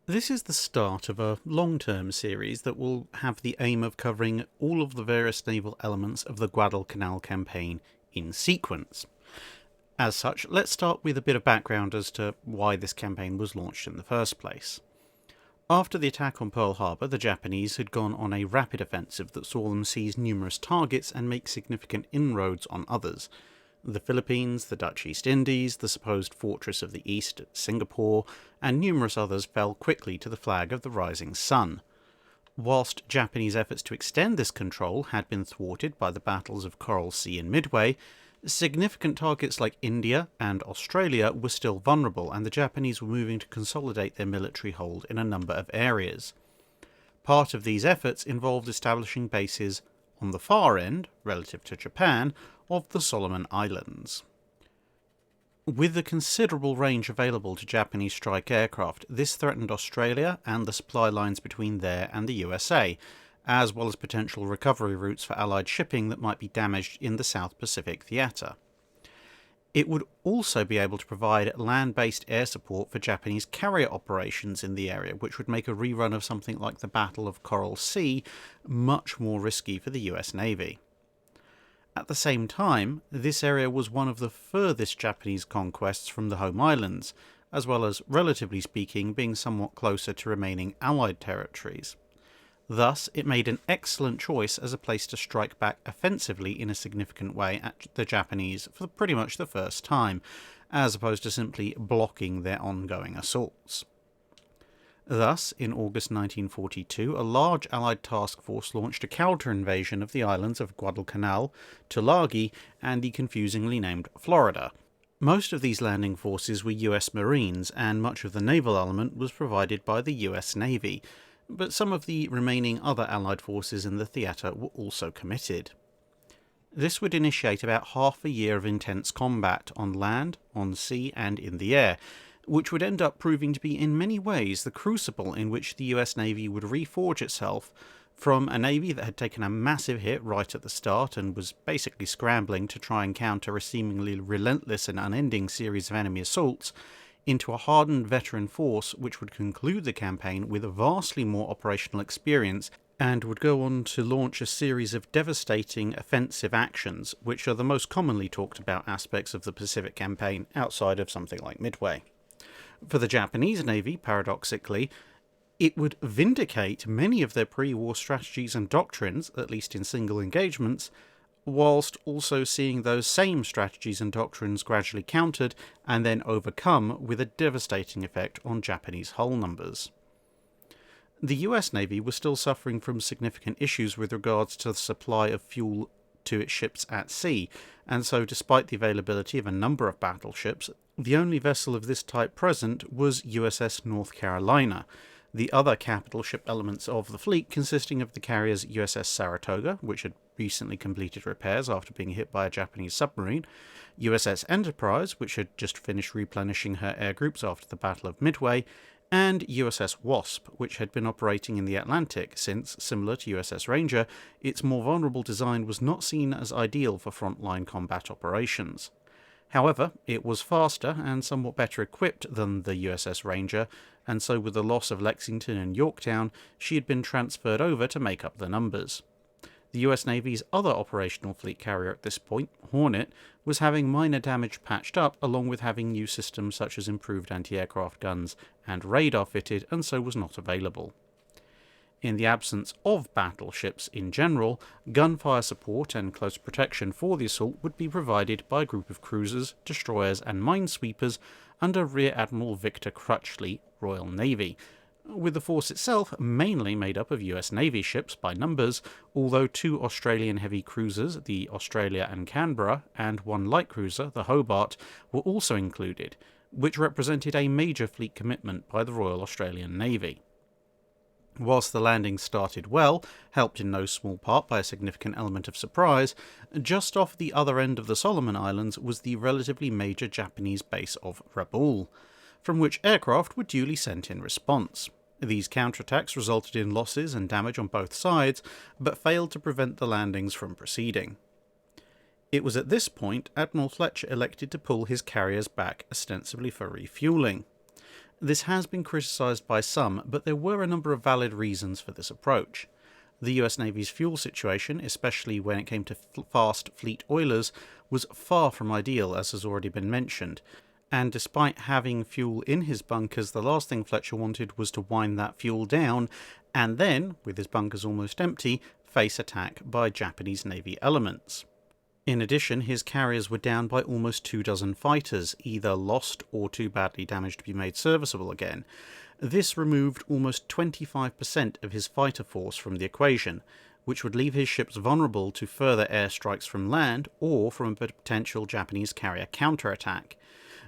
This is the start of a long-term series that will have the aim of covering all of the various naval elements of the Guadalcanal Campaign in sequence. As such, let's start with a bit of background as to why this campaign was launched in the first place. After the attack on Pearl Harbor, the Japanese had gone on a rapid offensive that saw them seize numerous targets and make significant inroads on others. The Philippines, the Dutch East Indies, the supposed fortress of the East at Singapore, and numerous others fell quickly to the flag of the rising sun. Whilst Japanese efforts to extend this control had been thwarted by the battles of Coral Sea and Midway, significant targets like India and Australia were still vulnerable, and the Japanese were moving to consolidate their military hold in a number of areas. Part of these efforts involved establishing bases on the far end, relative to Japan, of the Solomon Islands. With the considerable range available to Japanese strike aircraft, this threatened Australia and the supply lines between there and the USA, as well as potential recovery routes for Allied shipping that might be damaged in the South Pacific theatre. It would also be able to provide land-based air support for Japanese carrier operations in the area, which would make a rerun of something like the Battle of Coral Sea much more risky for the US Navy. At the same time, this area was one of the furthest Japanese conquests from the home islands, as well as, relatively speaking, being somewhat closer to remaining Allied territories. Thus, it made an excellent choice as a place to strike back offensively in a significant way at the Japanese for pretty much the first time, as opposed to simply blocking their ongoing assaults. Thus, in August 1942, a large Allied task force launched a counter-invasion of the islands of Guadalcanal, Tulagi, and the confusingly named Florida. Most of these landing forces were US Marines, and much of the naval element was provided by the US Navy, but some of the remaining other Allied forces in the theatre were also committed. This would initiate about half a year of intense combat on land, on sea, and in the air, which would end up proving to be in many ways the crucible in which the US Navy would reforge itself from a navy that had taken a massive hit right at the start and was basically scrambling to try and counter a seemingly relentless and unending series of enemy assaults, into a hardened veteran force which would conclude the campaign with vastly more operational experience and would go on to launch a series of devastating offensive actions, which are the most commonly talked about aspects of the Pacific Campaign outside of something like Midway. For the Japanese Navy, paradoxically, it would vindicate many of their pre-war strategies and doctrines, at least in single engagements, whilst also seeing those same strategies and doctrines gradually countered and then overcome with a devastating effect on Japanese hull numbers. The US Navy was still suffering from significant issues with regards to the supply of fuel to its ships at sea, and so despite the availability of a number of battleships, the only vessel of this type present was USS North Carolina, the other capital ship elements of the fleet consisting of the carriers USS Saratoga, which had recently completed repairs after being hit by a Japanese submarine, USS Enterprise, which had just finished replenishing her air groups after the Battle of Midway, and USS Wasp, which had been operating in the Atlantic since, similar to USS Ranger, its more vulnerable design was not seen as ideal for frontline combat operations. However, it was faster and somewhat better equipped than the USS Ranger, and so with the loss of Lexington and Yorktown, she had been transferred over to make up the numbers. The US Navy's other operational fleet carrier at this point, Hornet, was having minor damage patched up, along with having new systems such as improved anti-aircraft guns and radar fitted, and so was not available. In the absence of battleships in general, gunfire support and close protection for the assault would be provided by a group of cruisers, destroyers, and minesweepers under Rear Admiral Victor Crutchley, Royal Navy, with the force itself mainly made up of US Navy ships by numbers, although 2 Australian heavy cruisers, the Australia and Canberra, and 1 light cruiser, the Hobart, were also included, which represented a major fleet commitment by the Royal Australian Navy. Whilst the landing started well, helped in no small part by a significant element of surprise, just off the other end of the Solomon Islands was the relatively major Japanese base of Rabaul, from which aircraft were duly sent in response. These counterattacks resulted in losses and damage on both sides, but failed to prevent the landings from proceeding. It was at this point Admiral Fletcher elected to pull his carriers back ostensibly for refuelling. This has been criticised by some, but there were a number of valid reasons for this approach. The US Navy's fuel situation, especially when it came to fast fleet oilers, was far from ideal, as has already been mentioned, and despite having fuel in his bunkers, the last thing Fletcher wanted was to wind that fuel down, and then, with his bunkers almost empty, face attack by Japanese Navy elements. In addition, his carriers were down by almost 24 fighters, either lost or too badly damaged to be made serviceable again. This removed almost 25% of his fighter force from the equation, which would leave his ships vulnerable to further airstrikes from land or from a potential Japanese carrier counterattack.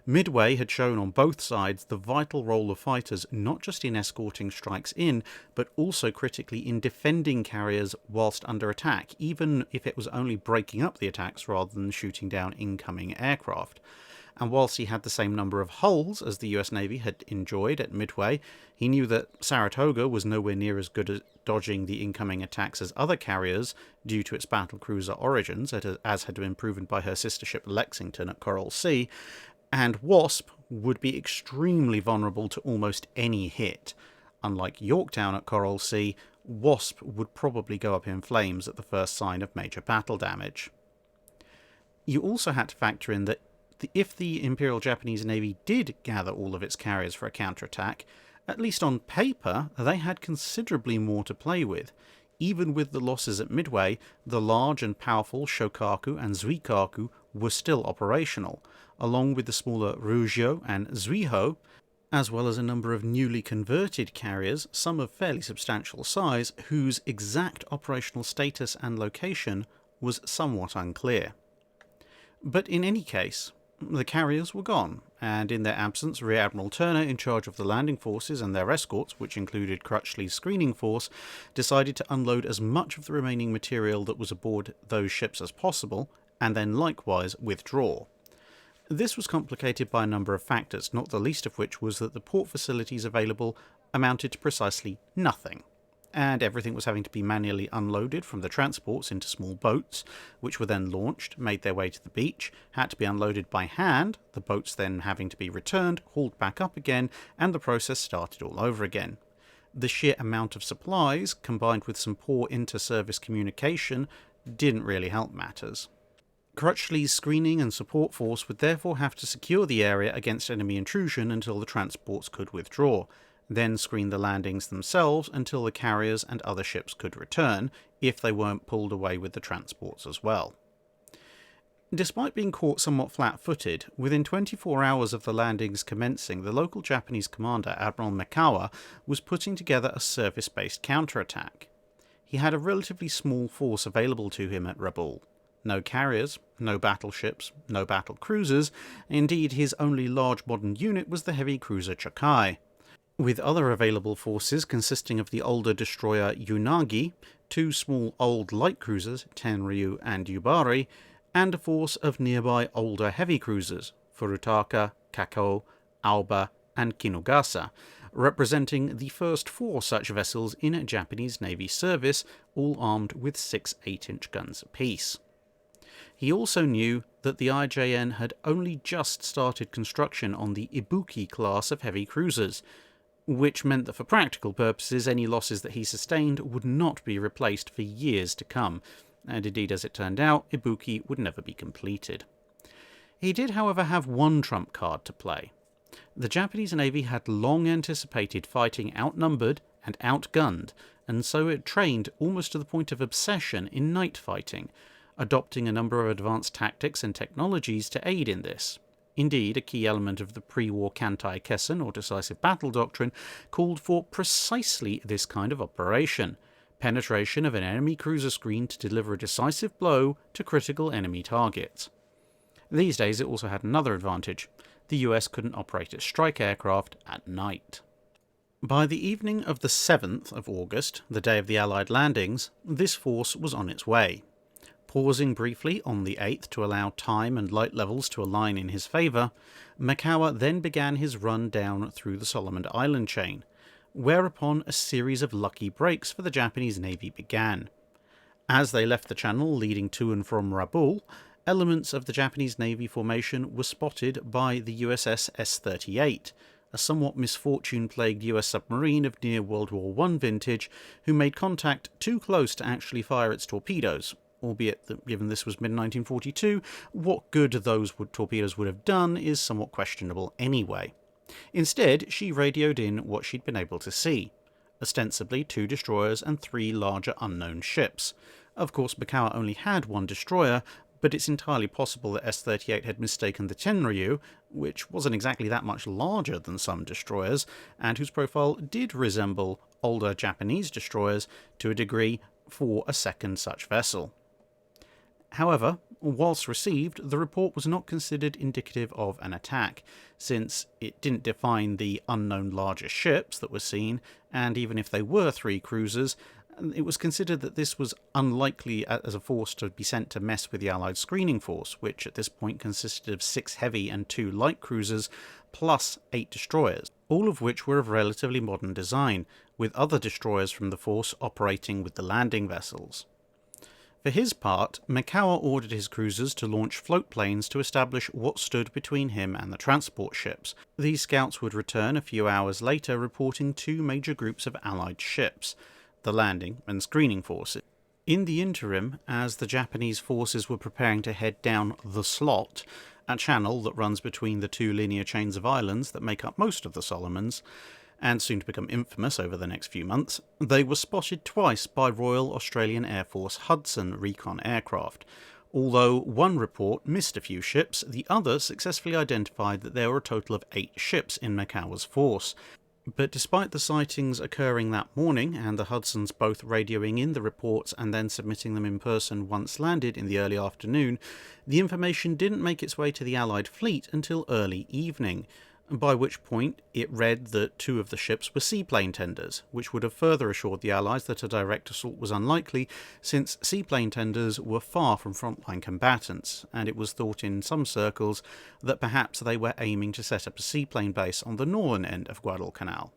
Midway had shown on both sides the vital role of fighters not just in escorting strikes in, but also critically in defending carriers whilst under attack, even if it was only breaking up the attacks rather than shooting down incoming aircraft. And whilst he had the same number of hulls as the US Navy had enjoyed at Midway, he knew that Saratoga was nowhere near as good at dodging the incoming attacks as other carriers due to its battlecruiser origins, as had been proven by her sister ship Lexington at Coral Sea, and Wasp would be extremely vulnerable to almost any hit. Unlike Yorktown at Coral Sea, Wasp would probably go up in flames at the first sign of major battle damage. You also had to factor in that if the Imperial Japanese Navy did gather all of its carriers for a counterattack, at least on paper, they had considerably more to play with. Even with the losses at Midway, the large and powerful Shokaku and Zuikaku were still operational, along with the smaller Rugio and Zuiho, as well as a number of newly converted carriers, some of fairly substantial size, whose exact operational status and location was somewhat unclear. But in any case, the carriers were gone, and in their absence, Rear Admiral Turner, in charge of the landing forces and their escorts, which included Crutchley's screening force, decided to unload as much of the remaining material that was aboard those ships as possible, and then likewise withdraw. This was complicated by a number of factors, not the least of which was that the port facilities available amounted to precisely nothing, and everything was having to be manually unloaded from the transports into small boats, which were then launched, made their way to the beach, had to be unloaded by hand, the boats then having to be returned, hauled back up again, and the process started all over again. The sheer amount of supplies, combined with some poor inter-service communication, didn't really help matters. Crutchley's screening and support force would therefore have to secure the area against enemy intrusion until the transports could withdraw, then screen the landings themselves until the carriers and other ships could return, if they weren't pulled away with the transports as well. Despite being caught somewhat flat-footed, within 24 hours of the landings commencing, the local Japanese commander, Admiral Mikawa, was putting together a surface-based counterattack. He had a relatively small force available to him at Rabaul. No carriers, no battleships, no battle cruisers. Indeed, his only large modern unit was the heavy cruiser Chokai, with other available forces consisting of the older destroyer Unagi, two small old light cruisers, Tenryu and Yubari, and a force of nearby older heavy cruisers, Furutaka, Kakao, Aoba, and Kinugasa, representing the first 4 such vessels in Japanese Navy service, all armed with 6 8-inch guns apiece. He also knew that the IJN had only just started construction on the Ibuki class of heavy cruisers, which meant that for practical purposes any losses that he sustained would not be replaced for years to come, and indeed, as it turned out, Ibuki would never be completed. He did, however, have one trump card to play. The Japanese Navy had long anticipated fighting outnumbered and outgunned, and so it trained almost to the point of obsession in night fighting, adopting a number of advanced tactics and technologies to aid in this. Indeed, a key element of the pre-war Kantai Kessen, or decisive battle doctrine, called for precisely this kind of operation: penetration of an enemy cruiser screen to deliver a decisive blow to critical enemy targets. These days it also had another advantage: the US couldn't operate its strike aircraft at night. By the evening of the 7th of August, the day of the Allied landings, this force was on its way. Pausing briefly on the 8th to allow time and light levels to align in his favour, Mikawa then began his run down through the Solomon Island chain, whereupon a series of lucky breaks for the Japanese Navy began. As they left the channel leading to and from Rabaul, elements of the Japanese Navy formation were spotted by the USS S-38, a somewhat misfortune-plagued US submarine of near World War I vintage, who made contact too close to actually fire its torpedoes, albeit that given this was mid-1942, what good those torpedoes would have done is somewhat questionable anyway. Instead, she radioed in what she'd been able to see. Ostensibly 2 destroyers and 3 larger unknown ships. Of course, Mikawa only had 1 destroyer, but it's entirely possible that S-38 had mistaken the Tenryu, which wasn't exactly that much larger than some destroyers, and whose profile did resemble older Japanese destroyers to a degree, for a second such vessel. However, whilst received, the report was not considered indicative of an attack, since it didn't define the unknown larger ships that were seen, and even if they were 3 cruisers, it was considered that this was unlikely as a force to be sent to mess with the Allied screening force, which at this point consisted of 6 heavy and 2 light cruisers, plus 8 destroyers, all of which were of relatively modern design, with other destroyers from the force operating with the landing vessels. For his part, Mikawa ordered his cruisers to launch float planes to establish what stood between him and the transport ships. These scouts would return a few hours later reporting 2 major groups of Allied ships, the landing and screening forces. In the interim, as the Japanese forces were preparing to head down the Slot, a channel that runs between the 2 linear chains of islands that make up most of the Solomons, and soon to become infamous over the next few months, they were spotted twice by Royal Australian Air Force Hudson recon aircraft. Although one report missed a few ships, the other successfully identified that there were a total of 8 ships in Mikawa's force. But despite the sightings occurring that morning, and the Hudsons both radioing in the reports and then submitting them in person once landed in the early afternoon, the information didn't make its way to the Allied fleet until early evening, by which point it read that 2 of the ships were seaplane tenders, which would have further assured the Allies that a direct assault was unlikely, since seaplane tenders were far from frontline combatants, and it was thought in some circles that perhaps they were aiming to set up a seaplane base on the northern end of Guadalcanal.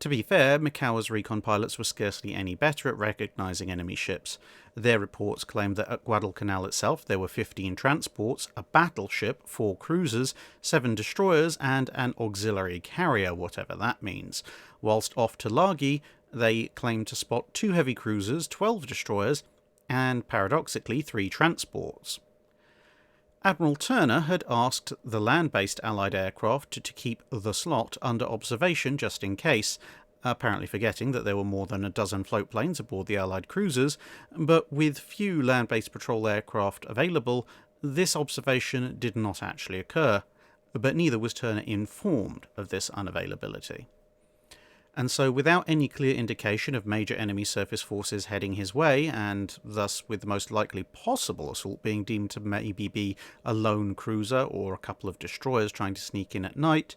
To be fair, Mikawa's recon pilots were scarcely any better at recognising enemy ships. Their reports claimed that at Guadalcanal itself there were 15 transports, a battleship, 4 cruisers, 7 destroyers, and an auxiliary carrier, whatever that means, whilst off Tulagi they claimed to spot 2 heavy cruisers, 12 destroyers, and paradoxically 3 transports. Admiral Turner had asked the land-based Allied aircraft to keep the Slot under observation just in case, apparently forgetting that there were more than a dozen float planes aboard the Allied cruisers, but with few land-based patrol aircraft available, this observation did not actually occur, but neither was Turner informed of this unavailability. And so, without any clear indication of major enemy surface forces heading his way, and thus with the most likely possible assault being deemed to maybe be a lone cruiser or a couple of destroyers trying to sneak in at night,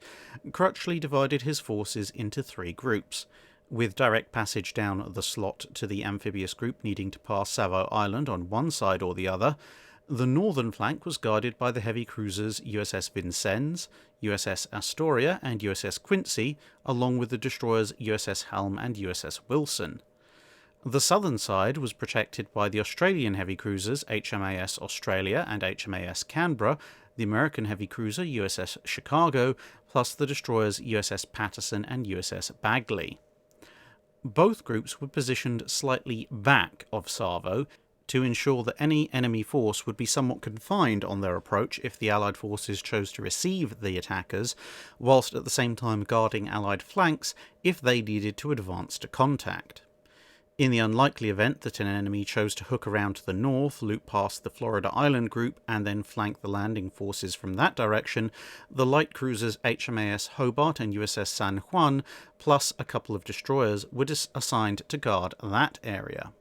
Crutchley divided his forces into 3 groups, with direct passage down the Slot to the amphibious group needing to pass Savo Island on one side or the other. The northern flank was guarded by the heavy cruisers USS Vincennes, USS Astoria, and USS Quincy, along with the destroyers USS Helm and USS Wilson. The southern side was protected by the Australian heavy cruisers HMAS Australia and HMAS Canberra, the American heavy cruiser USS Chicago, plus the destroyers USS Patterson and USS Bagley. Both groups were positioned slightly back of Savo, to ensure that any enemy force would be somewhat confined on their approach if the Allied forces chose to receive the attackers, whilst at the same time guarding Allied flanks if they needed to advance to contact. In the unlikely event that an enemy chose to hook around to the north, loop past the Florida Island group, and then flank the landing forces from that direction, the light cruisers HMAS Hobart and USS San Juan, plus a couple of destroyers, were assigned to guard that area.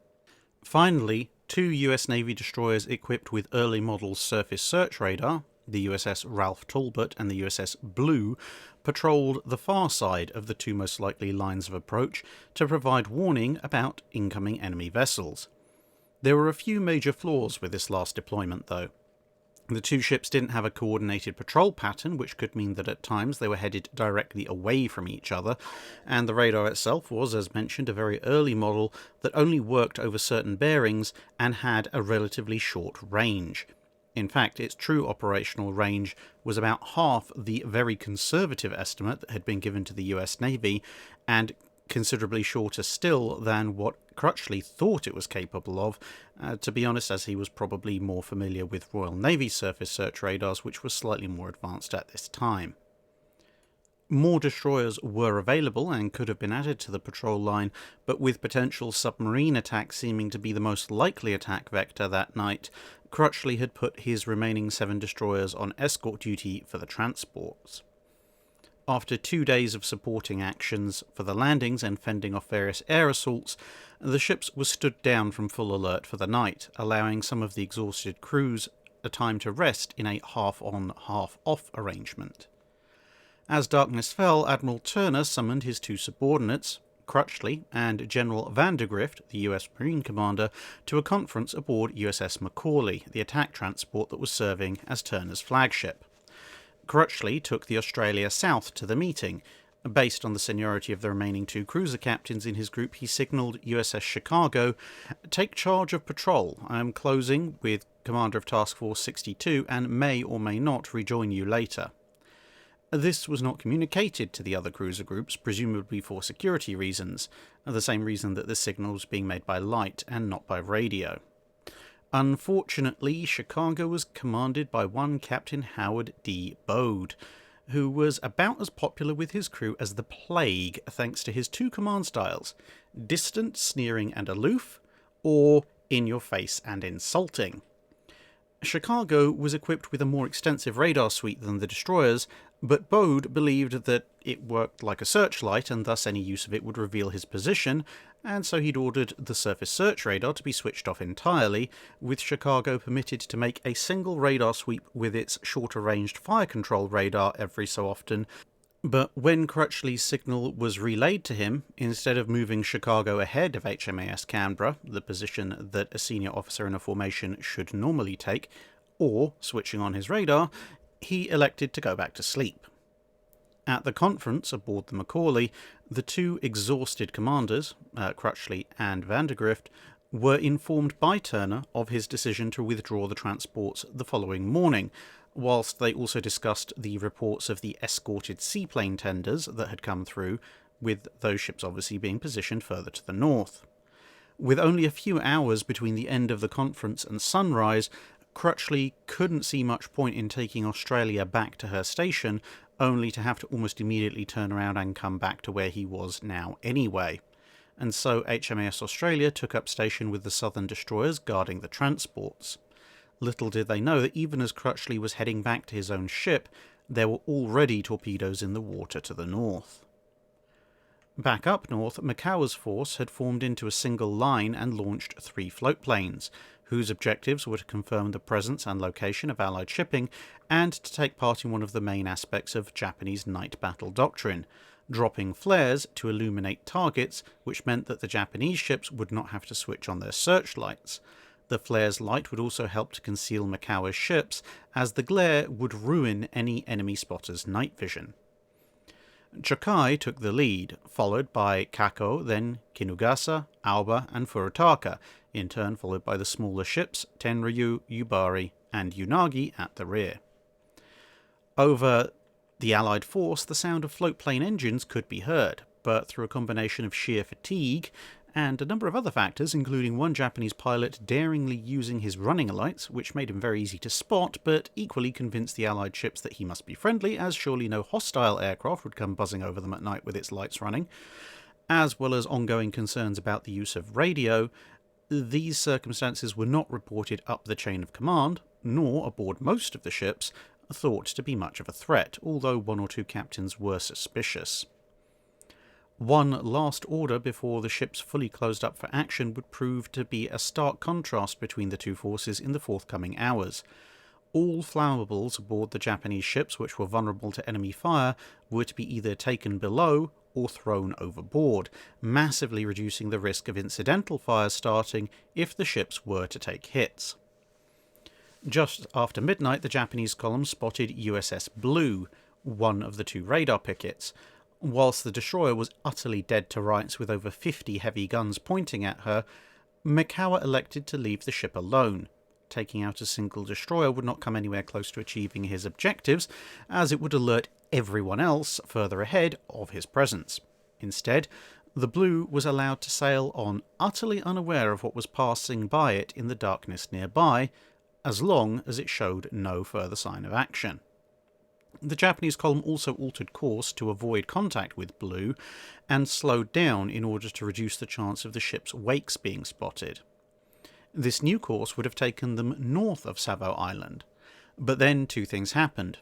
Finally, 2 US Navy destroyers equipped with early model surface search radar, the USS Ralph Talbot and the USS Blue, patrolled the far side of the 2 most likely lines of approach to provide warning about incoming enemy vessels. There were a few major flaws with this last deployment, though. The 2 ships didn't have a coordinated patrol pattern, which could mean that at times they were headed directly away from each other, and the radar itself was, as mentioned, a very early model that only worked over certain bearings and had a relatively short range. In fact, its true operational range was about half the very conservative estimate that had been given to the US Navy, and considerably shorter still than what Crutchley thought it was capable of, to be honest, as he was probably more familiar with Royal Navy surface search radars, which were slightly more advanced at this time. More destroyers were available and could have been added to the patrol line, but with potential submarine attack seeming to be the most likely attack vector that night, Crutchley had put his remaining 7 destroyers on escort duty for the transports. After 2 days of supporting actions for the landings and fending off various air assaults, the ships were stood down from full alert for the night, allowing some of the exhausted crews a time to rest in a half-on, half-off arrangement. As darkness fell, Admiral Turner summoned his 2 subordinates, Crutchley and General Vandergrift, the US Marine Commander, to a conference aboard USS Macaulay, the attack transport that was serving as Turner's flagship. Crutchley took the Australia South to the meeting. Based on the seniority of the remaining 2 cruiser captains in his group, he signalled USS Chicago, "Take charge of patrol. I am closing with Commander of Task Force 62 and may or may not rejoin you later." This was not communicated to the other cruiser groups, presumably for security reasons, the same reason that the signal was being made by light and not by radio. Unfortunately, Chicago was commanded by one Captain Howard D. Bode, who was about as popular with his crew as the plague, thanks to his 2 command styles: distant, sneering and aloof, or in your face and insulting. Chicago was equipped with a more extensive radar suite than the destroyers, but Bode believed that it worked like a searchlight and thus any use of it would reveal his position, and so he'd ordered the surface search radar to be switched off entirely, with Chicago permitted to make a single radar sweep with its shorter ranged fire control radar every so often. But when Crutchley's signal was relayed to him, instead of moving Chicago ahead of HMAS Canberra, the position that a senior officer in a formation should normally take, or switching on his radar, he elected to go back to sleep. At the conference aboard the Macaulay, the 2 exhausted commanders, Crutchley and Vandergrift, were informed by Turner of his decision to withdraw the transports the following morning, whilst they also discussed the reports of the escorted seaplane tenders that had come through, with those ships obviously being positioned further to the north. With only a few hours between the end of the conference and sunrise, Crutchley couldn't see much point in taking Australia back to her station, only to have to almost immediately turn around and come back to where he was now anyway. And so HMAS Australia took up station with the southern destroyers guarding the transports. Little did they know that even as Crutchley was heading back to his own ship, there were already torpedoes in the water to the north. Back up north, Macau's force had formed into a single line and launched 3 float planes, whose objectives were to confirm the presence and location of Allied shipping and to take part in one of the main aspects of Japanese night battle doctrine, dropping flares to illuminate targets, which meant that the Japanese ships would not have to switch on their searchlights. The flare's light would also help to conceal Macau's ships, as the glare would ruin any enemy spotter's night vision. Chokai took the lead, followed by Kako, then Kinugasa, Aoba, and Furutaka, in turn followed by the smaller ships Tenryu, Yubari, and Unagi at the rear. Over the Allied force, the sound of floatplane engines could be heard, but through a combination of sheer fatigue and a number of other factors, including one Japanese pilot daringly using his running lights, which made him very easy to spot, but equally convinced the Allied ships that he must be friendly, as surely no hostile aircraft would come buzzing over them at night with its lights running, as well as ongoing concerns about the use of radio. These circumstances were not reported up the chain of command, nor aboard most of the ships, thought to be much of a threat, although 1 or 2 captains were suspicious. One last order before the ships fully closed up for action would prove to be a stark contrast between the 2 forces in the forthcoming hours. All flammables aboard the Japanese ships which were vulnerable to enemy fire were to be either taken below or thrown overboard, massively reducing the risk of incidental fires starting if the ships were to take hits. Just after midnight, the Japanese column spotted USS Blue, one of the 2 radar pickets. Whilst the destroyer was utterly dead to rights with over 50 heavy guns pointing at her, Macau elected to leave the ship alone, taking out a single destroyer would not come anywhere close to achieving his objectives, as it would alert everyone else further ahead of his presence. Instead, the Blue was allowed to sail on, utterly unaware of what was passing by it in the darkness nearby, as long as it showed no further sign of action. The Japanese column also altered course to avoid contact with Blue, and slowed down in order to reduce the chance of the ship's wakes being spotted. This new course would have taken them north of Savo Island, but then two things happened.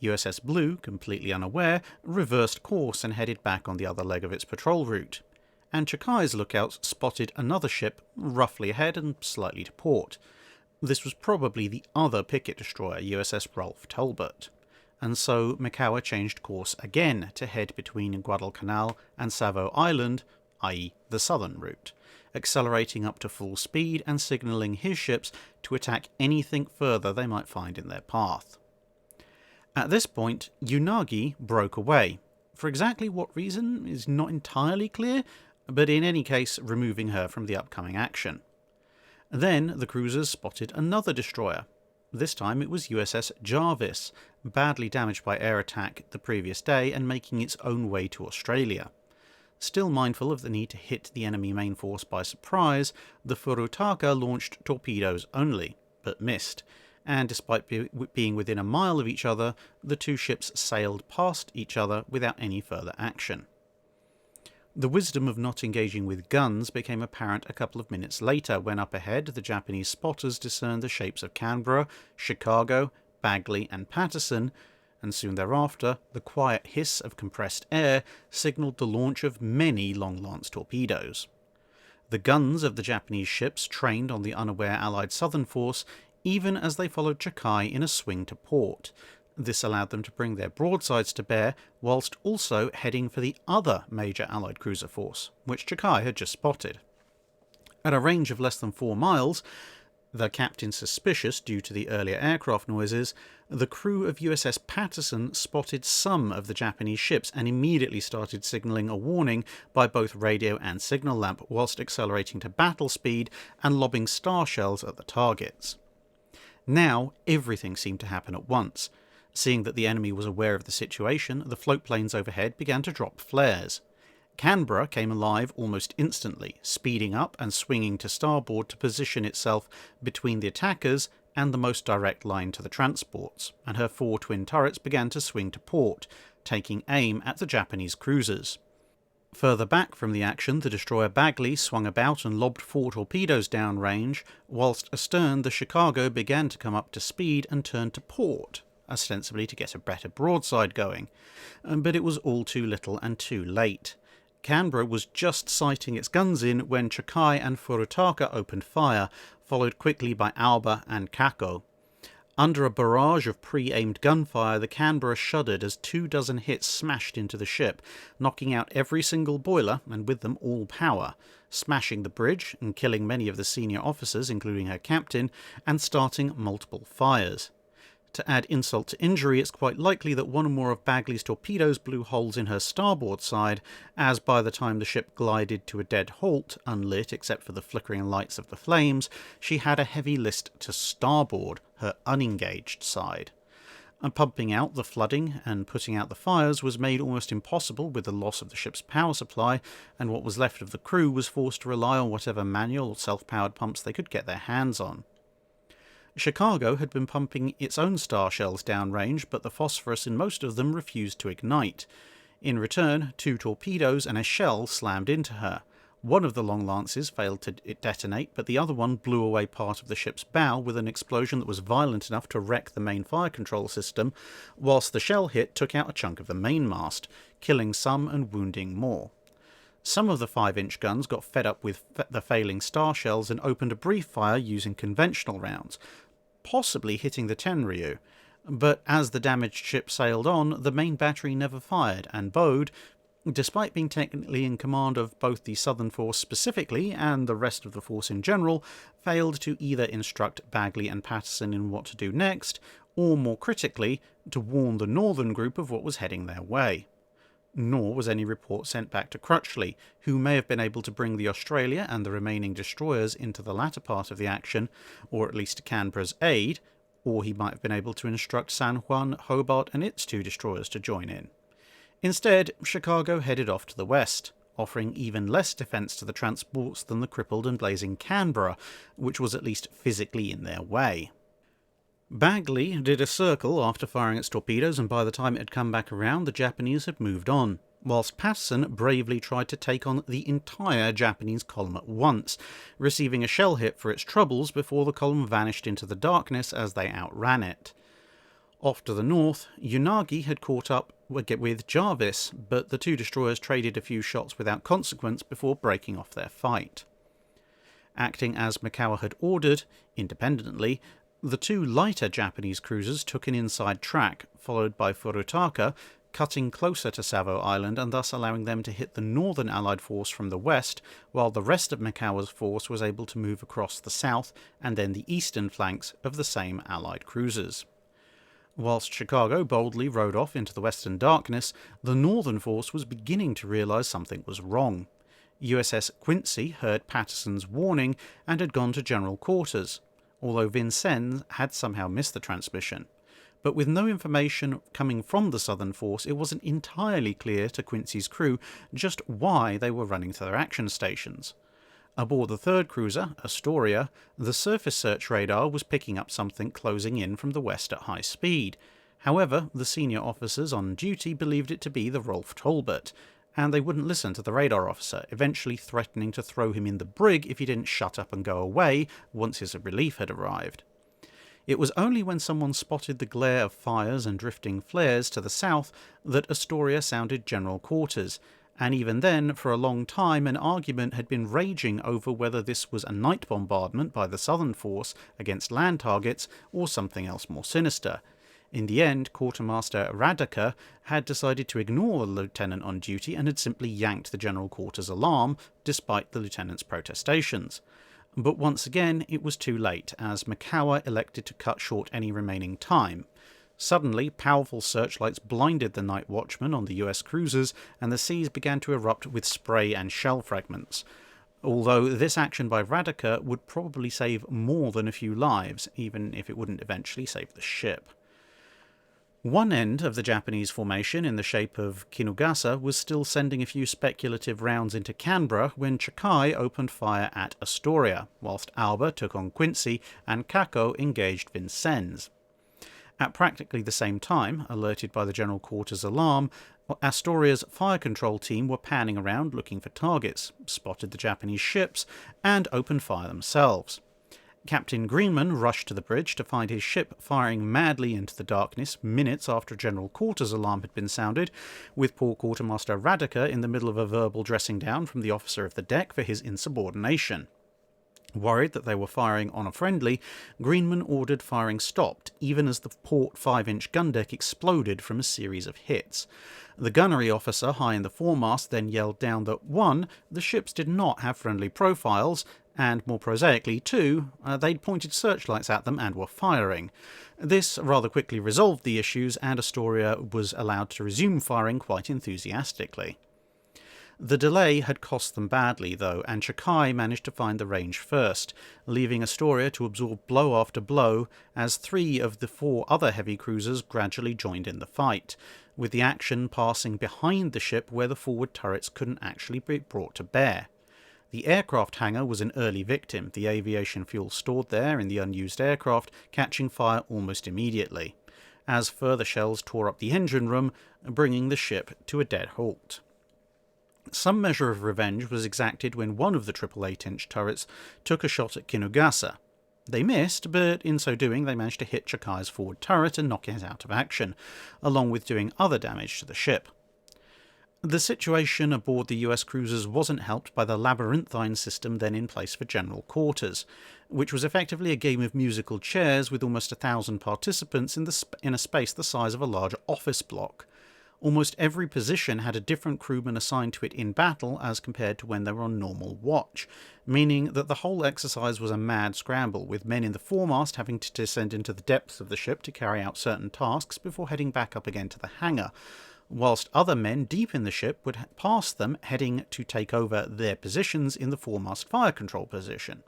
USS Blue, completely unaware, reversed course and headed back on the other leg of its patrol route, and Chakai's lookouts spotted another ship roughly ahead and slightly to port. This was probably the other picket destroyer, USS Ralph Talbot, and so Mikawa changed course again to head between Guadalcanal and Savo Island, i.e. the southern route, accelerating up to full speed and signalling his ships to attack anything further they might find in their path. At this point, Unagi broke away. For exactly what reason is not entirely clear, but in any case removing her from the upcoming action. Then the cruisers spotted another destroyer. This time it was USS Jarvis, badly damaged by air attack the previous day and making its own way to Australia. Still mindful of the need to hit the enemy main force by surprise, the Furutaka launched torpedoes only, but missed, and despite being within a mile of each other, the two ships sailed past each other without any further action. The wisdom of not engaging with guns became apparent a couple of minutes later when up ahead the Japanese spotters discerned the shapes of Canberra, Chicago, Bagley and Patterson, and soon thereafter the quiet hiss of compressed air signalled the launch of many long-lance torpedoes. The guns of the Japanese ships trained on the unaware Allied southern force even as they followed Chakai in a swing to port. This allowed them to bring their broadsides to bear, whilst also heading for the other major Allied cruiser force, which Chakai had just spotted. At a range of less than 4 miles, the captain suspicious due to the earlier aircraft noises, the crew of USS Patterson spotted some of the Japanese ships and immediately started signalling a warning by both radio and signal lamp, whilst accelerating to battle speed and lobbing star shells at the targets. Now everything seemed to happen at once. Seeing that the enemy was aware of the situation, the float planes overhead began to drop flares. Canberra came alive almost instantly, speeding up and swinging to starboard to position itself between the attackers and the most direct line to the transports, and her 4 twin turrets began to swing to port, taking aim at the Japanese cruisers. Further back from the action, the destroyer Bagley swung about and lobbed 4 torpedoes downrange, whilst astern the Chicago began to come up to speed and turned to port, ostensibly to get a better broadside going, but it was all too little and too late. Canberra was just sighting its guns in when Chakai and Furutaka opened fire, followed quickly by Alba and Kako. Under a barrage of pre-aimed gunfire, the Canberra shuddered as 24 hits smashed into the ship, knocking out every single boiler and with them all power, smashing the bridge and killing many of the senior officers, including her captain, and starting multiple fires. To add insult to injury, it's quite likely that one or more of Bagley's torpedoes blew holes in her starboard side, as by the time the ship glided to a dead halt, unlit except for the flickering lights of the flames, she had a heavy list to starboard, her unengaged side. And pumping out the flooding and putting out the fires was made almost impossible with the loss of the ship's power supply, and what was left of the crew was forced to rely on whatever manual or self-powered pumps they could get their hands on. Chicago had been pumping its own star shells downrange, but the phosphorus in most of them refused to ignite. In return, 2 torpedoes and a shell slammed into her. One of the long lances failed to detonate, but the other one blew away part of the ship's bow with an explosion that was violent enough to wreck the main fire control system, whilst the shell hit took out a chunk of the mainmast, killing some and wounding more. Some of the 5-inch guns got fed up with the failing star shells and opened a brief fire using conventional rounds, possibly hitting the Tenryu, but as the damaged ship sailed on, the main battery never fired, and Bode, despite being technically in command of both the Southern Force specifically and the rest of the force in general, failed to either instruct Bagley and Patterson in what to do next, or more critically, to warn the Northern group of what was heading their way. nor was any report sent back to Crutchley, who may have been able to bring the Australia and the remaining destroyers into the latter part of the action, or at least to Canberra's aid, or he might have been able to instruct San Juan, Hobart and its 2 destroyers to join in. Instead, Chicago headed off to the west, offering even less defence to the transports than the crippled and blazing Canberra, which was at least physically in their way. Bagley did a circle after firing its torpedoes, and by the time it had come back around, the Japanese had moved on, whilst Patterson bravely tried to take on the entire Japanese column at once, receiving a shell hit for its troubles before the column vanished into the darkness as they outran it. Off to the north, Unagi had caught up with Jarvis, but the 2 destroyers traded a few shots without consequence before breaking off their fight. Acting as Mikawa had ordered, independently, the 2 lighter Japanese cruisers took an inside track, followed by Furutaka, cutting closer to Savo Island and thus allowing them to hit the northern Allied force from the west, while the rest of Mikawa's force was able to move across the south and then the eastern flanks of the same Allied cruisers. Whilst Chicago boldly rode off into the western darkness, the northern force was beginning to realise something was wrong. USS Quincy heard Patterson's warning and had gone to general quarters, although Vincennes had somehow missed the transmission. But with no information coming from the southern force, it wasn't entirely clear to Quincy's crew just why they were running to their action stations. Aboard the 3rd cruiser, Astoria, the surface search radar was picking up something closing in from the west at high speed. However, the senior officers on duty believed it to be the Rolf Talbot, and they wouldn't listen to the radar officer, eventually threatening to throw him in the brig if he didn't shut up and go away once his relief had arrived. It was only when someone spotted the glare of fires and drifting flares to the south that Astoria sounded general quarters, and even then, for a long time, an argument had been raging over whether this was a night bombardment by the southern force against land targets or something else more sinister. In the end, Quartermaster Radaka had decided to ignore the lieutenant on duty and had simply yanked the general quarters alarm, despite the lieutenant's protestations. But once again, it was too late, as Mikawa elected to cut short any remaining time. Suddenly, powerful searchlights blinded the night watchman on the US cruisers, and the seas began to erupt with spray and shell fragments. Although this action by Radaka would probably save more than a few lives, even if it wouldn't eventually save the ship. One end of the Japanese formation, in the shape of Kinugasa, was still sending a few speculative rounds into Canberra when Chikai opened fire at Astoria, whilst Alba took on Quincy and Kako engaged Vincennes. At practically the same time, alerted by the general quarters alarm, Astoria's fire control team were panning around looking for targets, spotted the Japanese ships, and opened fire themselves. Captain Greenman rushed to the bridge to find his ship firing madly into the darkness minutes after a general quarters alarm had been sounded, with poor Quartermaster Radaka in the middle of a verbal dressing down from the officer of the deck for his insubordination. Worried that they were firing on a friendly, Greenman ordered firing stopped, even as the port 5-inch gun deck exploded from a series of hits. The gunnery officer high in the foremast then yelled down that 1. The ships did not have friendly profiles, and more prosaically 2. They'd pointed searchlights at them and were firing. This rather quickly resolved the issues, and Astoria was allowed to resume firing quite enthusiastically. The delay had cost them badly, though, and Chikai managed to find the range first, leaving Astoria to absorb blow after blow as 3 of the 4 other heavy cruisers gradually joined in the fight, with the action passing behind the ship where the forward turrets couldn't actually be brought to bear. The aircraft hangar was an early victim, the aviation fuel stored there in the unused aircraft catching fire almost immediately, as further shells tore up the engine room, bringing the ship to a dead halt. Some measure of revenge was exacted when one of the triple 8-inch turrets took a shot at Kinugasa. They missed, but in so doing they managed to hit Chikai's forward turret and knock it out of action, along with doing other damage to the ship. The situation aboard the US cruisers wasn't helped by the labyrinthine system then in place for general quarters, which was effectively a game of musical chairs with almost 1,000 participants in a space the size of a large office block. Almost every position had a different crewman assigned to it in battle as compared to when they were on normal watch, meaning that the whole exercise was a mad scramble, with men in the foremast having to descend into the depths of the ship to carry out certain tasks before heading back up again to the hangar, whilst other men deep in the ship would pass them, heading to take over their positions in the foremast fire control position.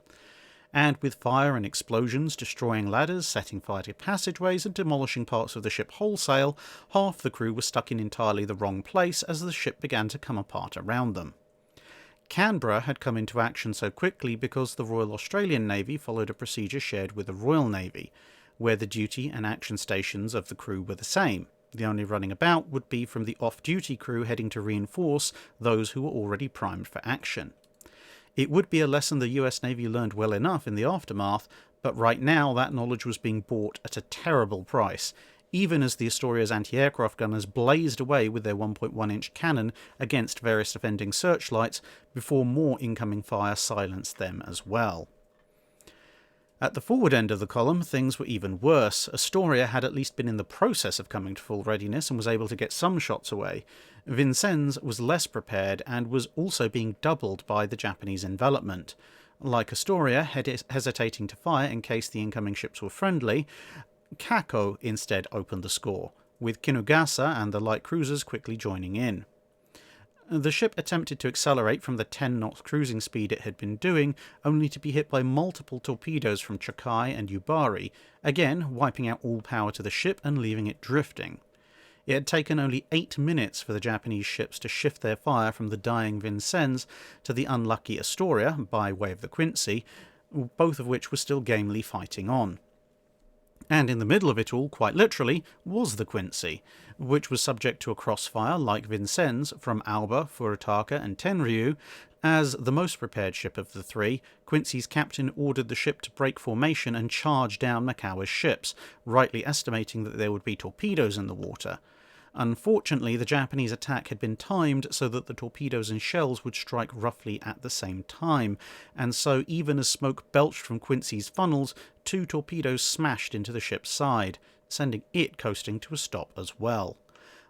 And with fire and explosions destroying ladders, setting fire to passageways, and demolishing parts of the ship wholesale, half the crew were stuck in entirely the wrong place as the ship began to come apart around them. Canberra had come into action so quickly because the Royal Australian Navy followed a procedure shared with the Royal Navy, where the duty and action stations of the crew were the same. The only running about would be from the off-duty crew heading to reinforce those who were already primed for action. It would be a lesson the US Navy learned well enough in the aftermath, but right now that knowledge was being bought at a terrible price, even as the Astoria's anti-aircraft gunners blazed away with their 1.1-inch cannon against various defending searchlights before more incoming fire silenced them as well. At the forward end of the column, things were even worse. Astoria had at least been in the process of coming to full readiness and was able to get some shots away. Vincennes was less prepared and was also being doubled by the Japanese envelopment. Like Astoria, hesitating to fire in case the incoming ships were friendly, Kako instead opened the score, with Kinugasa and the light cruisers quickly joining in. The ship attempted to accelerate from the 10-knot cruising speed it had been doing, only to be hit by multiple torpedoes from Chokai and Yubari, again wiping out all power to the ship and leaving it drifting. It had taken only 8 minutes for the Japanese ships to shift their fire from the dying Vincennes to the unlucky Astoria by way of the Quincy, both of which were still gamely fighting on. And in the middle of it all, quite literally, was the Quincy, which was subject to a crossfire like Vincennes from Alba, Furitaka and Tenryu. As the most prepared ship of the three, Quincy's captain ordered the ship to break formation and charge down Makawa's ships, rightly estimating that there would be torpedoes in the water. Unfortunately, the Japanese attack had been timed so that the torpedoes and shells would strike roughly at the same time, and so even as smoke belched from Quincy's funnels, 2 torpedoes smashed into the ship's side, sending it coasting to a stop as well.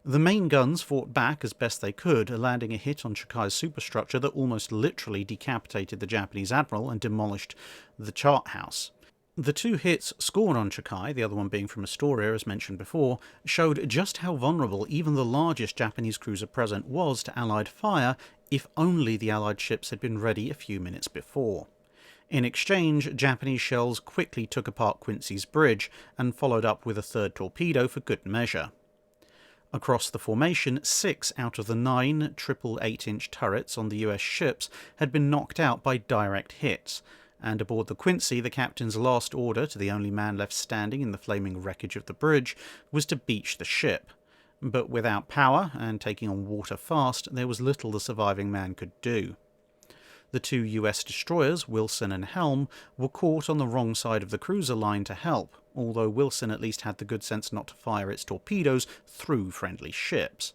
The main guns fought back as best they could, landing a hit on Chokai's superstructure that almost literally decapitated the Japanese admiral and demolished the chart house. The 2 hits scored on Chokai, the other one being from Astoria as mentioned before, showed just how vulnerable even the largest Japanese cruiser present was to Allied fire if only the Allied ships had been ready a few minutes before. In exchange, Japanese shells quickly took apart Quincy's bridge and followed up with a 3rd torpedo for good measure. Across the formation, 6 out of the 9 triple 8-inch turrets on the US ships had been knocked out by direct hits, and aboard the Quincy, the captain's last order to the only man left standing in the flaming wreckage of the bridge was to beach the ship. But without power, and taking on water fast, there was little the surviving man could do. The 2 US destroyers, Wilson and Helm, were caught on the wrong side of the cruiser line to help, although Wilson at least had the good sense not to fire its torpedoes through friendly ships.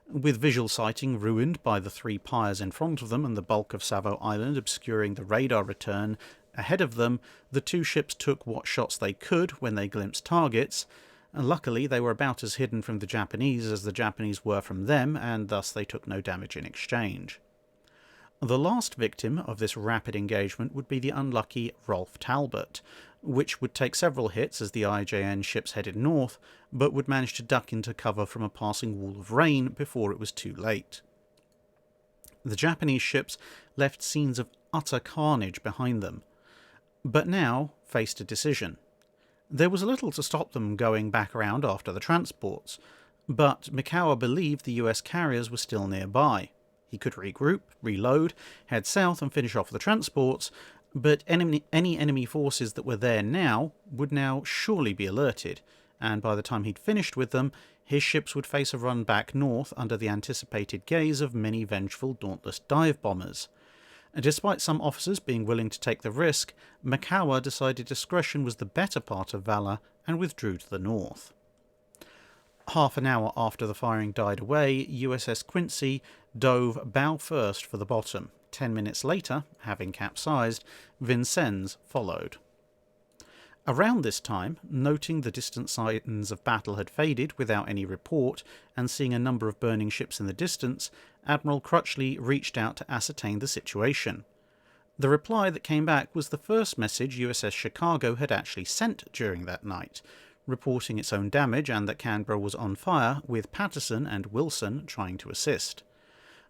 With visual sighting ruined by the 3 piers in front of them and the bulk of Savo Island obscuring the radar return ahead of them, the 2 ships took what shots they could when they glimpsed targets. Luckily, they were about as hidden from the Japanese as the Japanese were from them, and thus they took no damage in exchange. The last victim of this rapid engagement would be the unlucky Rolf Talbot, which would take several hits as the IJN ships headed north, but would manage to duck into cover from a passing wall of rain before it was too late. The Japanese ships left scenes of utter carnage behind them, but now faced a decision. There was little to stop them going back around after the transports, but Mikawa believed the US carriers were still nearby. He could regroup, reload, head south and finish off the transports, but any enemy forces that were there now would now surely be alerted, and by the time he'd finished with them, his ships would face a run back north under the anticipated gaze of many vengeful, dauntless dive bombers. Despite some officers being willing to take the risk, Mikawa decided discretion was the better part of valour and withdrew to the north. Half an hour after the firing died away, USS Quincy dove bow first for the bottom. 10 minutes later, having capsized, Vincennes followed. Around this time, noting the distant signs of battle had faded without any report, and seeing a number of burning ships in the distance, Admiral Crutchley reached out to ascertain the situation. The reply that came back was the first message USS Chicago had actually sent during that night, reporting its own damage and that Canberra was on fire, with Patterson and Wilson trying to assist.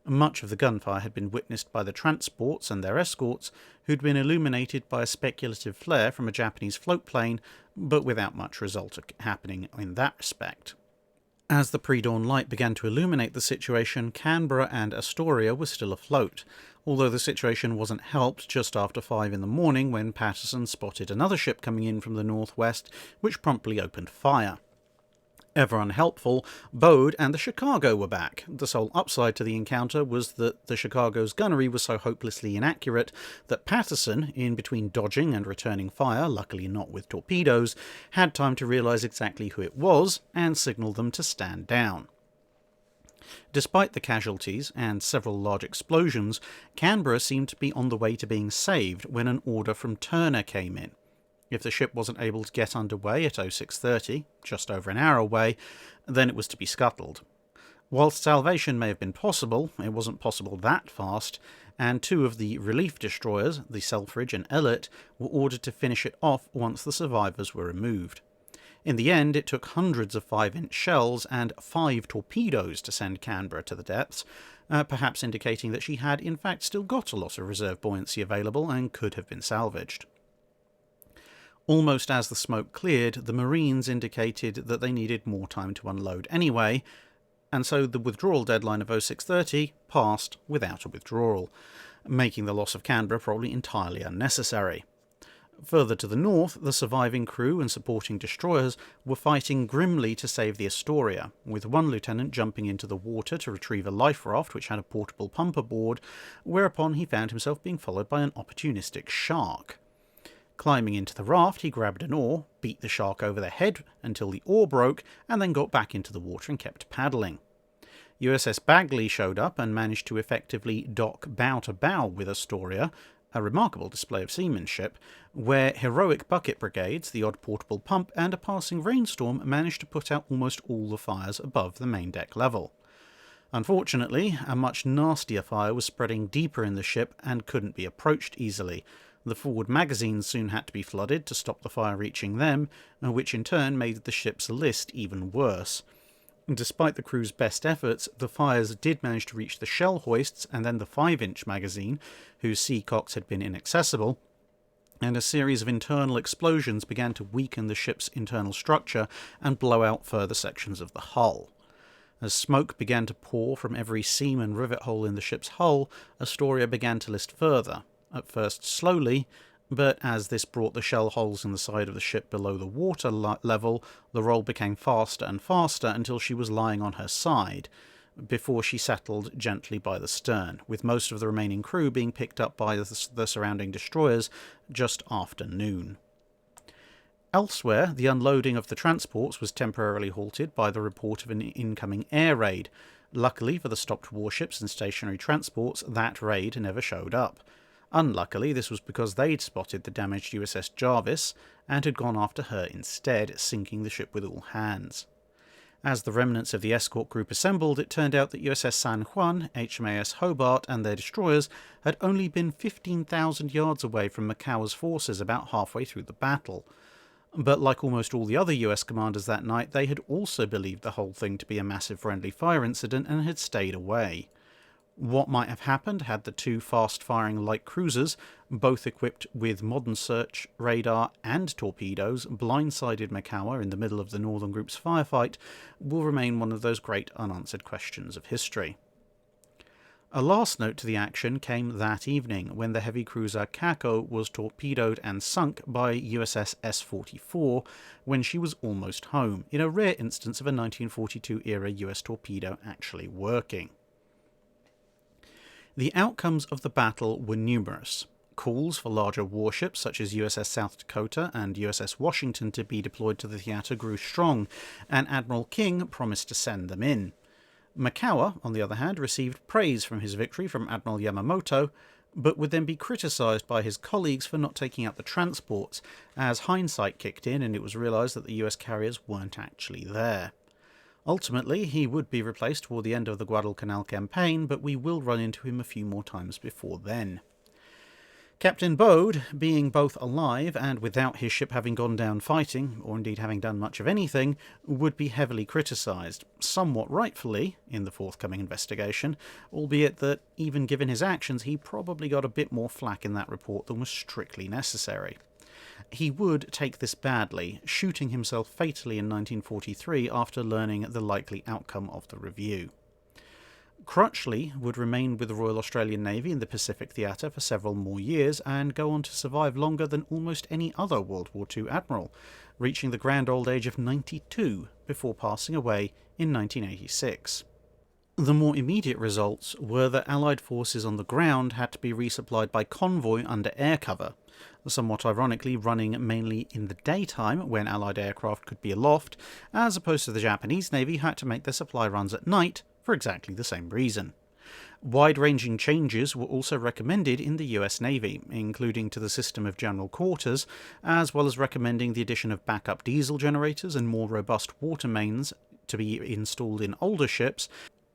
Much of the gunfire had been witnessed by the transports and their escorts, who'd been illuminated by a speculative flare from a Japanese float plane, but without much result happening in that respect. As the pre-dawn light began to illuminate the situation, Canberra and Astoria were still afloat, although the situation wasn't helped just after 5 in the morning when Patterson spotted another ship coming in from the northwest, which promptly opened fire. Ever unhelpful, Bode and the Chicago were back. The sole upside to the encounter was that the Chicago's gunnery was so hopelessly inaccurate that Patterson, in between dodging and returning fire, luckily not with torpedoes, had time to realise exactly who it was and signal them to stand down. Despite the casualties and several large explosions, Canberra seemed to be on the way to being saved when an order from Turner came in. If the ship wasn't able to get underway at 06:30, just over an hour away, then it was to be scuttled. Whilst salvation may have been possible, it wasn't possible that fast, and 2 of the relief destroyers, the Selfridge and Ellet, were ordered to finish it off once the survivors were removed. In the end, it took hundreds of 5-inch shells and 5 torpedoes to send Canberra to the depths, perhaps indicating that she had in fact still got a lot of reserve buoyancy available and could have been salvaged. Almost as the smoke cleared, the Marines indicated that they needed more time to unload anyway, and so the withdrawal deadline of 06:30 passed without a withdrawal, making the loss of Canberra probably entirely unnecessary. Further to the north, the surviving crew and supporting destroyers were fighting grimly to save the Astoria, with one lieutenant jumping into the water to retrieve a life raft which had a portable pump aboard, whereupon he found himself being followed by an opportunistic shark. Climbing into the raft, he grabbed an oar, beat the shark over the head until the oar broke, and then got back into the water and kept paddling. USS Bagley showed up and managed to effectively dock bow to bow with Astoria, a remarkable display of seamanship, where heroic bucket brigades, the odd portable pump, and a passing rainstorm managed to put out almost all the fires above the main deck level. Unfortunately, a much nastier fire was spreading deeper in the ship and couldn't be approached easily. The forward magazines soon had to be flooded to stop the fire reaching them, which in turn made the ship's list even worse. Despite the crew's best efforts, the fires did manage to reach the shell hoists and then the 5-inch magazine, whose sea cocks had been inaccessible, and a series of internal explosions began to weaken the ship's internal structure and blow out further sections of the hull. As smoke began to pour from every seam and rivet hole in the ship's hull, Astoria began to list further, at first slowly, but as this brought the shell holes in the side of the ship below the water level, the roll became faster and faster until she was lying on her side, before she settled gently by the stern, with most of the remaining crew being picked up by the surrounding destroyers just after noon. Elsewhere, the unloading of the transports was temporarily halted by the report of an incoming air raid. Luckily for the stopped warships and stationary transports, that raid never showed up. Unluckily, this was because they'd spotted the damaged USS Jarvis and had gone after her instead, sinking the ship with all hands. As the remnants of the escort group assembled, it turned out that USS San Juan, HMAS Hobart, and their destroyers had only been 15,000 yards away from Makawa's forces about halfway through the battle. But like almost all the other US commanders that night, they had also believed the whole thing to be a massive friendly fire incident and had stayed away. What might have happened had the 2 fast-firing light cruisers, both equipped with modern search, radar, and torpedoes, blindsided Makawa in the middle of the Northern Group's firefight, will remain one of those great unanswered questions of history. A last note to the action came that evening, when the heavy cruiser Kako was torpedoed and sunk by USS S-44 when she was almost home, in a rare instance of a 1942-era US torpedo actually working. The outcomes of the battle were numerous. Calls for larger warships such as USS South Dakota and USS Washington to be deployed to the theatre grew strong, and Admiral King promised to send them in. Makawa, on the other hand, received praise from his victory from Admiral Yamamoto, but would then be criticised by his colleagues for not taking out the transports, as hindsight kicked in and it was realised that the US carriers weren't actually there. Ultimately, he would be replaced toward the end of the Guadalcanal Campaign, but we will run into him a few more times before then. Captain Bode, being both alive and without his ship having gone down fighting, or indeed having done much of anything, would be heavily criticised, somewhat rightfully, in the forthcoming investigation, albeit that, even given his actions, he probably got a bit more flack in that report than was strictly necessary. He would take this badly, shooting himself fatally in 1943 after learning the likely outcome of the review. Crutchley would remain with the Royal Australian Navy in the Pacific Theatre for several more years and go on to survive longer than almost any other World War II admiral, reaching the grand old age of 92 before passing away in 1986. The more immediate results were that Allied forces on the ground had to be resupplied by convoy under air cover, somewhat ironically running mainly in the daytime when Allied aircraft could be aloft, as opposed to the Japanese Navy who had to make their supply runs at night for exactly the same reason. Wide-ranging changes were also recommended in the US Navy, including to the system of general quarters, as well as recommending the addition of backup diesel generators and more robust water mains to be installed in older ships,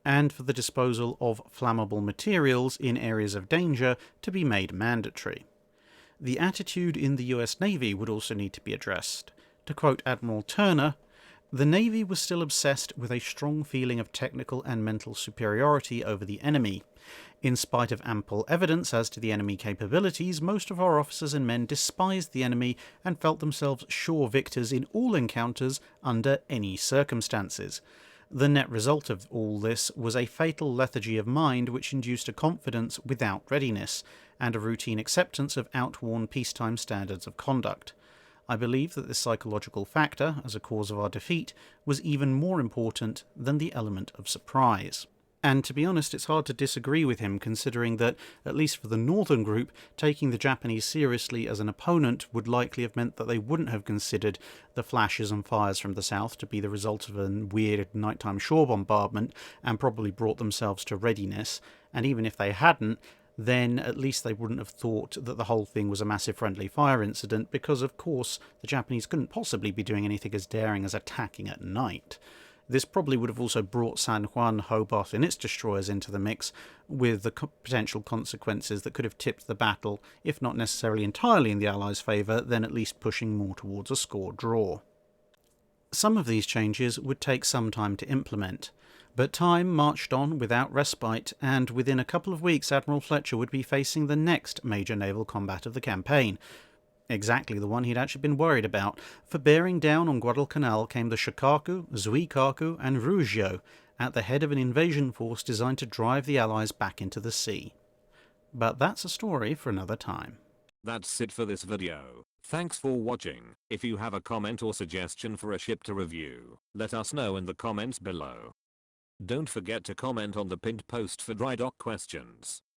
and for the disposal of flammable materials in areas of danger to be made mandatory. The attitude in the US Navy would also need to be addressed. To quote Admiral Turner, "The Navy was still obsessed with a strong feeling of technical and mental superiority over the enemy. In spite of ample evidence as to the enemy capabilities, most of our officers and men despised the enemy and felt themselves sure victors in all encounters under any circumstances. The net result of all this was a fatal lethargy of mind which induced a confidence without readiness, and a routine acceptance of outworn peacetime standards of conduct. I believe that this psychological factor, as a cause of our defeat, was even more important than the element of surprise." And to be honest, it's hard to disagree with him, considering that, at least for the Northern Group, taking the Japanese seriously as an opponent would likely have meant that they wouldn't have considered the flashes and fires from the south to be the result of a weird nighttime shore bombardment, and probably brought themselves to readiness, and even if they hadn't, then at least they wouldn't have thought that the whole thing was a massive friendly fire incident, because of course the Japanese couldn't possibly be doing anything as daring as attacking at night. This probably would have also brought San Juan, Hobart and its destroyers into the mix, with the potential consequences that could have tipped the battle, if not necessarily entirely in the Allies' favour, then at least pushing more towards a score draw. Some of these changes would take some time to implement, but time marched on without respite, and within a couple of weeks Admiral Fletcher would be facing the next major naval combat of the campaign. Exactly the one he'd actually been worried about, for bearing down on Guadalcanal came the Shikaku, Zuikaku and Rugio, at the head of an invasion force designed to drive the Allies back into the sea. But that's a story for another time. That's it for this video. Thanks for watching. If you have a comment or suggestion for a ship to review, let us know in the comments below. Don't forget to comment on the pinned post for dry dock questions.